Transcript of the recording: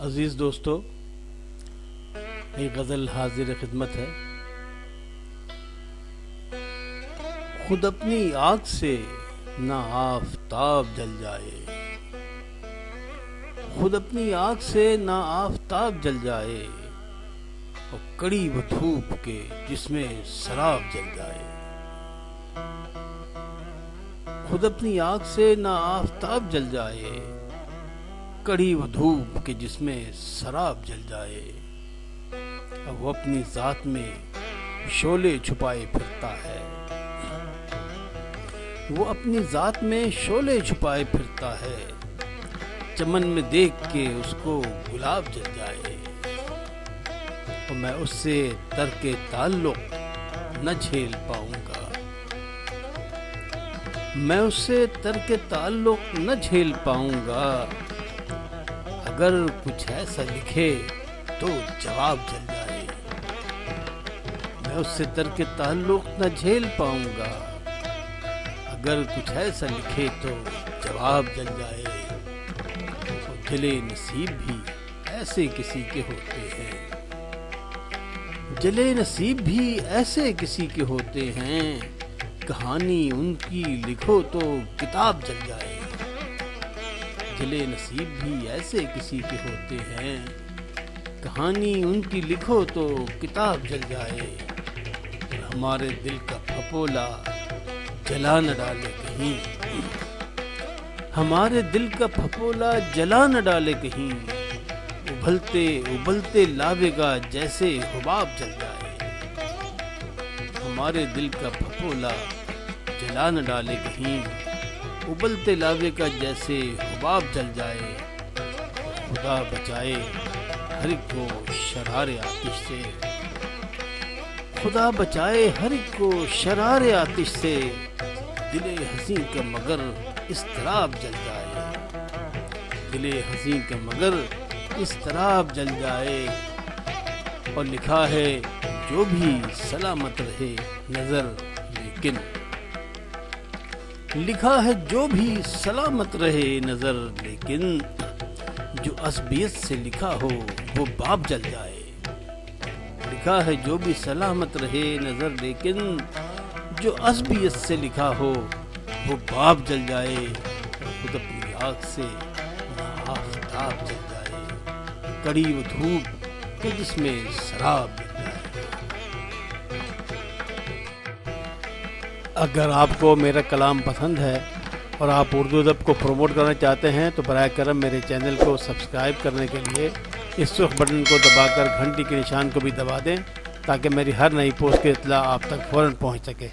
عزیز دوستو، ایک غزل حاضر خدمت ہے۔ خود اپنی آگ سے نہ آفتاب جل جائے، خود اپنی آگ سے نہ آفتاب جل جائے، اور کڑی وہ دھوپ کے جس میں سراب جل جائے۔ خود اپنی آگ سے نہ آفتاب جل جائے، کڑی وہ دھوپ کے جس میں سراب جل جائے۔ وہ اپنی ذات میں شعلے چھپائے پھرتا ہے، وہ اپنی ذات میں شعلے چھپائے پھرتا ہے، چمن میں دیکھ کے اس کو گلاب جل جائے۔ اور میں اس سے ترک تعلق نہ جھیل پاؤں گا، میں اس سے ترک تعلق نہ جھیل پاؤں گا، اگر کچھ ایسا لکھے تو جواب جل جائے۔ میں اس سے ترک تعلق نہ جھیل پاؤں گا، اگر کچھ ایسا لکھے تو جواب جل جائے۔ اور جلے نصیب بھی ایسے کسی کے ہوتے ہیں، جلے نصیب بھی ایسے کسی کے ہوتے ہیں، کہانی ان کی لکھو تو کتاب جل جائے۔ جلے نصیب بھی ایسے کسی کے ہوتے ہیں، کہانی ان کی لکھو تو کتاب جل جائے۔ ہمارے دل کا پھپولا جلا نہ ڈالے کہیں، ہمارے دل کا پھپولا جلا نہ ڈالے کہیں، ابلتے ابلتے لاوے گا جیسے حباب جل جائے۔ ہمارے دل کا پھپولا جلا نہ ڈالے کہیں، ابلتے لاوے کا جیسے حباب جل جائے۔ خدا بچائے ہر ایک کو شرار آتش سے، خدا بچائے ہر ایک کو شرار آتش سے، دل حزین کا مگر اضطراب جل جائے، دل حزین کا مگر اضطراب جل جائے۔ اور لکھا ہے جو بھی سلامت رہے نظر لیکن، لکھا ہے جو بھی سلامت رہے نظر لیکن، جو عصبیت سے لکھا ہو وہ باب جل جائے۔ لکھا ہے جو بھی سلامت رہے نظر لیکن، جو عصبیت سے لکھا ہو وہ باب جل جائے۔ خود اپنی آگ سے نہ آفتاب جل جائے، کڑی وہ دھوپ کہ جس میں سراب جل جائے۔ اگر آپ کو میرا کلام پسند ہے اور آپ اردو ادب کو پروموٹ کرنا چاہتے ہیں تو براہ کرم میرے چینل کو سبسکرائب کرنے کے لیے اس سرخ بٹن کو دبا کر گھنٹی کے نشان کو بھی دبا دیں، تاکہ میری ہر نئی پوسٹ کی اطلاع آپ تک فوراً پہنچ سکے۔